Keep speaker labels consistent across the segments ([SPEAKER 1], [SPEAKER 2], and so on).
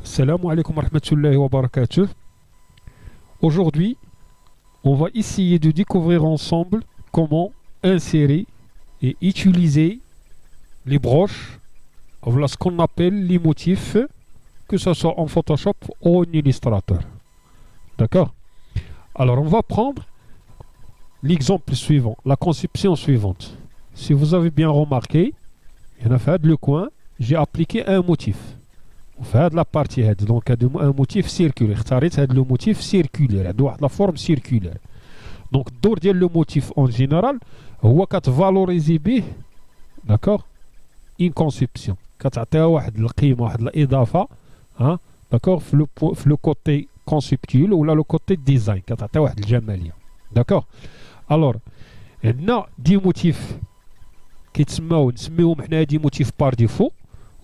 [SPEAKER 1] Salam alaikum wa rahmatullahi wa barakatuh. Aujourd'hui, on va essayer de découvrir ensemble comment insérer et utiliser les broches, voilà ce qu'on appelle les motifs, que ce soit en Photoshop ou en Illustrator. D'accord? Alors, on va prendre l'exemple suivant, la conception suivante. Si vous avez bien remarqué, il y en a fait le coin, j'ai appliqué un motif. في هذه لا بارتي هذه دونك هذا ان موتيف سيركولير اختاريت هذا لو موتيف سيركولير عنده واحد لا فورم سيركولير دونك الدور ديال لو موتيف اون جينيرال هو كتفالوريزي به داكوغ ان كونسيبسيون كتعطيها واحد القيمه واحد الاضافه ها داكوغ في لو كوتي كونسيبتيول ولا لو كوتي ديزاين كتعطي واحد الجماليه داكوغ الور عندنا دي موتيف نسميوهم حنا دي موتيف بار ديفو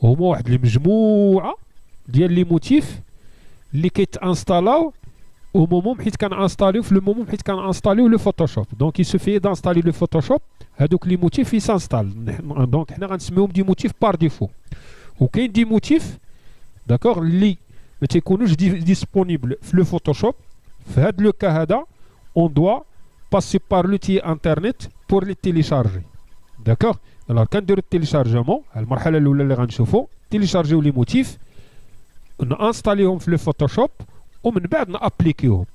[SPEAKER 1] هما واحد المجموعه ديال لي موتيف اللي كيتانستالاو او مومون حيت كنانستاليو في لو مومون حيت كنانستاليو لو فوتوشوب دونك يسوفي دانستالي لو فوتوشوب هادوك لي موتيف يسانستال دونك حنا غنسميوهم دي موتيف بار ديفو وكاين دي موتيف داكوغ اللي ما تيكونوش ديسپونيبل في لو فوتوشوب في هاد لو كا هذا اون دوا باسي بار لوتي انترنت بور لي تيليشارجي داكوغ alors كنديرو التيليشارجمون المرحله الاولى اللي غنشوفو تيليشارجيو لي موتيف نانستاليهم في لو فوتوشوب ومن بعد نابليكيوهم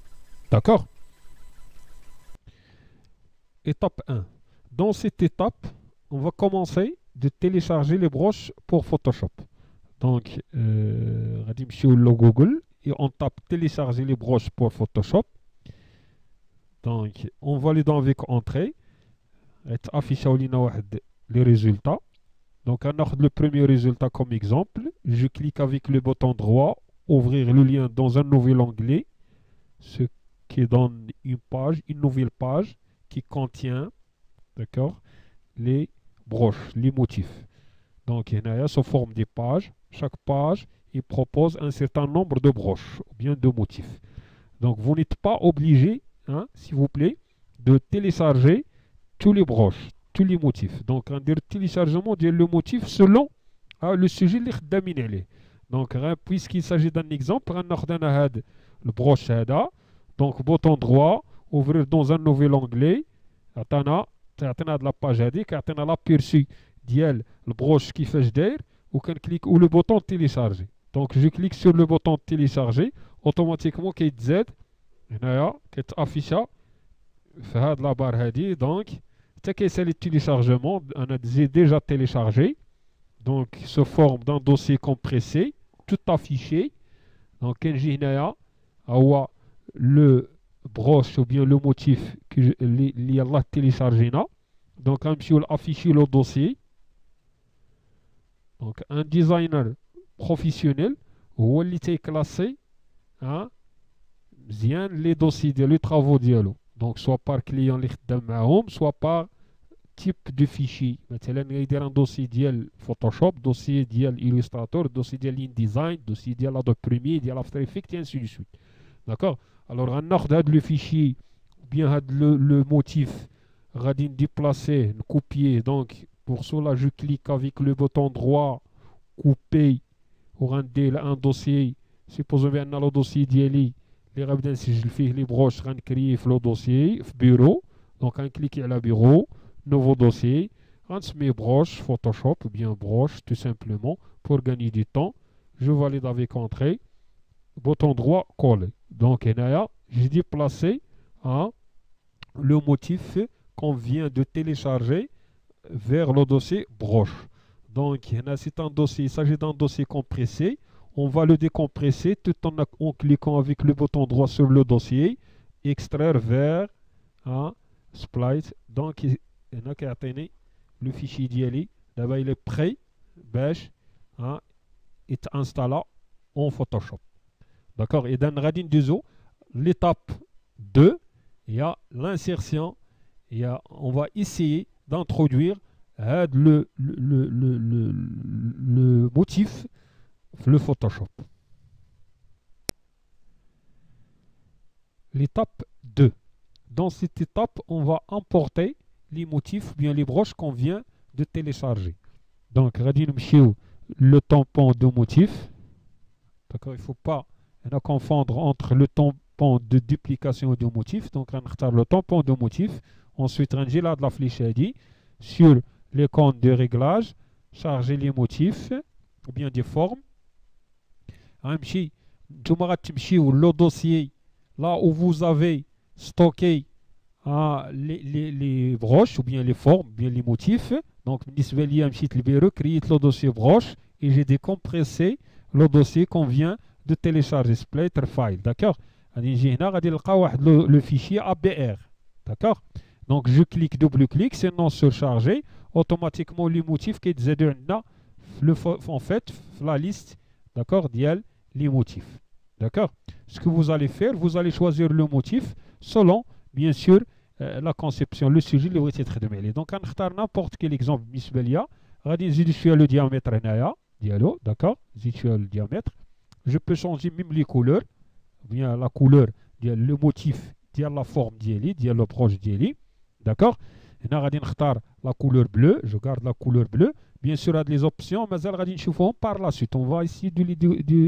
[SPEAKER 1] داكوغ étape 1 dans cette étape on va commencer de télécharger les broches pour Photoshop donc غادي نمشيو لجوجل et on tape télécharger les broches pour Photoshop donc on valide avec entrée غيتافيشاو لينا واحد les résultats. Donc, on a le premier résultat comme exemple. Je clique avec le bouton droit, ouvrir le lien dans un nouvel onglet, ce qui donne une page, une nouvelle page qui contient, d'accord, les broches, les motifs. Donc, il y a sous forme de pages. Chaque page, il propose un certain nombre de broches ou bien de motifs. Donc, vous n'êtes pas obligé, hein, s'il vous plaît, de télécharger tous les broches. Les motifs. Donc, on dit téléchargement de le motif selon le sujet اللي خدامين عليه. Donc, puisqu'il s'agit d'un exemple, on a le broche هذا. Donc, bouton droit, ouvrir dans un nouvel onglet. عطانا هاد la page هذيك عطانا l'aperçu ديال البروش كيفاش داير وكنكليك ou le bouton télécharger. Donc, je clique sur le bouton télécharger, automatiquement كيتزاد هنايا كيتافيشا في هاد la barre هذه. Donc, c'est le téléchargement, on a déjà téléchargé, donc se forme d'un dossier compressé, tout affiché. Donc, il y a le broche ou bien le motif que il a téléchargé. Donc, on peut afficher le dossier. Donc, un designer professionnel, où il est classé hein, bien les dossiers, les travaux dialogue. Donc, soit par client, soit par type de fichier. Maintenant, il y a un dossier ديال Photoshop, dossier ديال Illustrator, dossier ديال InDesign, dossier ديال Adobe Premiere, ديال After Effects, et ainsi de suite. D'accord? Alors, on a le fichier, bien le motif, on va déplacer, copier. Donc, pour cela, je clique avec le bouton droit, couper, pour rendre un dossier. Supposons que le dossier ديالي اللي غنبدا نسجل فيه les broches غنكريي في le dossier في bureau. Donc, on clique على bureau. Nouveau dossier, on se met broche, Photoshop, ou bien broche, tout simplement, pour gagner du temps. Je valide avec entrée, bouton droit, coller. Donc, j'ai déplacé hein, le motif qu'on vient de télécharger vers le dossier broche. Donc, c'est un dossier, il s'agit d'un dossier compressé. On va le décompresser tout en cliquant avec le bouton droit sur le dossier, extraire vers hein, Splice. Donc, هنا كيعطيني لو فيشي ديالي دابا il est prêt باش يتانستالا en Photoshop. D'accord? Et dans غادي ندوزو l'étape 2, il y a l'insertion, on va essayer d'introduire le motif le Photoshop. L'étape 2. Dans cette étape, on va importer les motifs, bien les broches qu'on vient de télécharger. Donc, le tampon de motif. D'accord, il ne faut pas confondre entre le tampon de duplication et de motif. Donc, on va le tampon de motif. Ensuite, on va de la flèche sur les comptes de réglage, charger les motifs ou bien des formes. Le dossier là où vous avez stocké les broches ou bien les formes, ou bien les motifs. Donc, je vais créer le dossier broche et j'ai décompressé le dossier qu'on vient de télécharger, splitter file. D'accord? Le fichier ABR. D'accord? Donc, je clique, double-clique, c'est non surchargé. Automatiquement, les motifs qui sont en fait la liste, d'accord, les motifs. D'accord? Ce que vous allez faire, vous allez choisir le motif selon, bien sûr, la conception, le sujet, le titre de mêlée. Donc, on va n'importe quel exemple. Je suis le diamètre, d'accord? Je suis le diamètre. Je peux changer même les couleurs, bien la couleur, le motif, la forme, le proche, d'accord? La couleur bleue, je garde la couleur bleue. Bien sûr, il y a des options, mais par la suite. On va essayer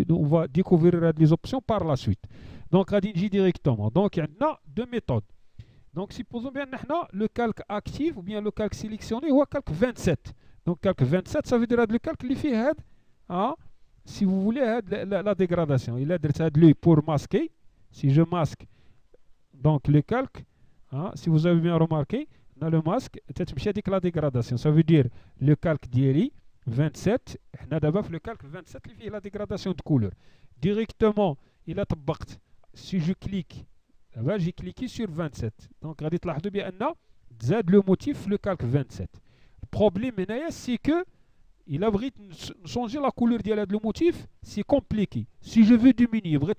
[SPEAKER 1] on va découvrir les options par la suite. Donc, on va directement. Donc, il y a deux méthodes. Donc, supposons bien le calque actif ou bien le calque sélectionné ou le calque 27. Donc, calque 27, ça veut dire le calque qui fait, si vous voulez, la dégradation. Il a lui pour masquer. Si je masque donc le calque, si vous avez bien remarqué, dans le masque, peut-être la dégradation. Ça veut dire le calque d'Yeri 27, le calque 27, il fait la dégradation de couleur. Directement, il a tabact. Si je clique, j'ai cliqué sur 27. Donc, le motif, le calque 27. Le problème, c'est que il a changer la couleur de le motif, c'est compliqué. Si je veux diminuer, je veux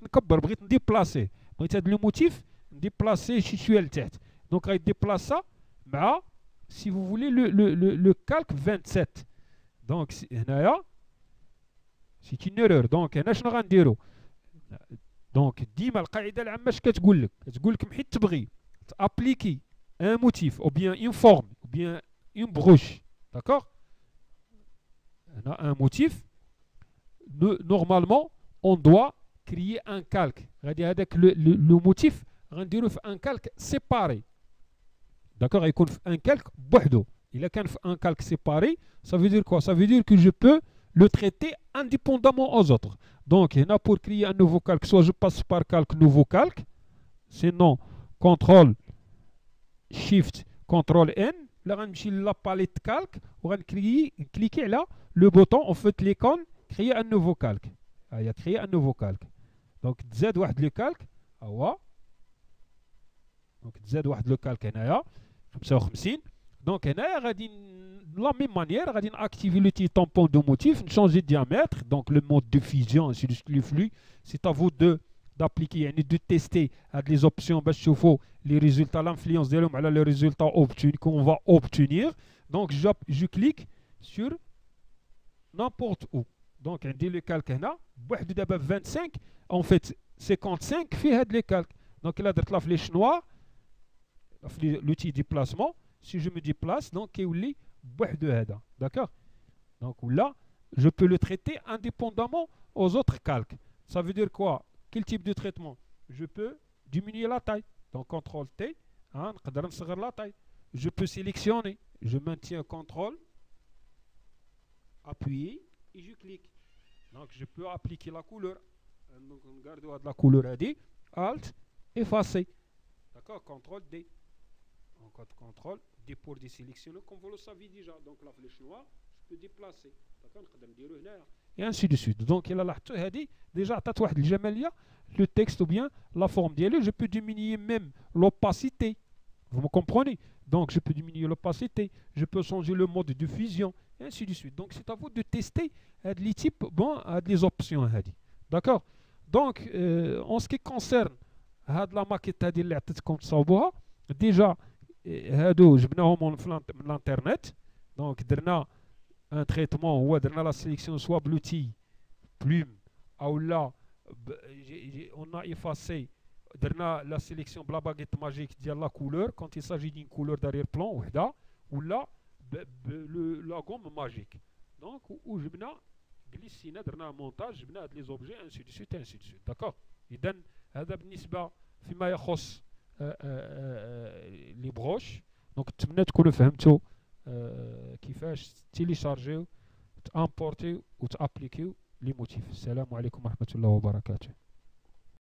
[SPEAKER 1] déplacer. Le motif, déplacer, je suis le tête. Donc, il déplace ça. Si vous voulez le calque 27, donc c'est une erreur. Donc, donc ديما القاعده العامه اش كتقول لك حيت تبغي تابليكي un motif ou bien une forme ou bien une broche, d'accord, un motif, normalement on doit créer un calque. Le motif غنديرو في un calque séparé. D'accord, il y a un calque بوحدو. Il y a un calque séparé, ça veut dire quoi? Ça veut dire que je peux le traiter indépendamment aux autres. Donc, il y en a pour créer un nouveau calque, soit je passe par calque, nouveau calque, sinon, CTRL, SHIFT, CTRL N, là, on va la palette calque, on va cliquer là, le bouton, on fait l'icône, créer un nouveau calque. Il y a créé un nouveau calque. Donc, Z, le calque, donc Z, le calque, comme ça, donc, de la même manière, on va activer le tampon de motif, changer de diamètre, donc le mode de fusion, ainsi de suite, le flux. C'est à vous d'appliquer, de tester les options, les résultats, l'influence de l'homme, les résultats qu'on va obtenir. Donc, je clique sur n'importe où. Donc, on dit le calque là, 25, en fait, 55 fait le calque. Donc, il a la flèche noire, l'outil déplacement. Si je me déplace, donc il est d'accord. Donc là, je peux le traiter indépendamment aux autres calques. Ça veut dire quoi? Quel type de traitement? Je peux diminuer la taille. Donc CTRL T, la taille. Je peux sélectionner. Je maintiens CTRL, appuyer et je clique. Donc je peux appliquer la couleur. Donc on garde la couleur AD, Alt, effacer. D'accord, CTRL D. Encore CTRL D pour désélectionner comme vous le savez déjà. Donc la flèche noire, je peux déplacer. D'accord, et ainsi de suite. Donc il a la déjà le texte ou bien la forme d'elle. Je peux diminuer même l'opacité. Vous me comprenez? Donc je peux diminuer l'opacité. Je peux changer le mode de fusion. Et ainsi de suite. Donc c'est à vous de tester les types, les options. D'accord. Donc en ce qui concerne la maquette déjà هادو جبناهم من الانترنت. دونك درنا ان تريتمون هو درنا لا سيليكسيون سوا بلوتي بلوم او لا on a effacé درنا لا سيليكسيون بلا باغيت ماجيك ديال لا كولور كونت il s'agit d'une couleur d'arrière plan وحده ولا la gomme magique. Donc, وجبنا glissina, درنا montage, جبنا هاد les objets, ainsi de suite, ainsi de suite. D'accord. إذا هذا بالنسبة فيما يخص لي بروش. دونك نتمنى تكونوا فهمتوا كيفاش تيليشارجيو تامبورتيو وتابليكيو لي موتيف. السلام عليكم ورحمة الله وبركاته.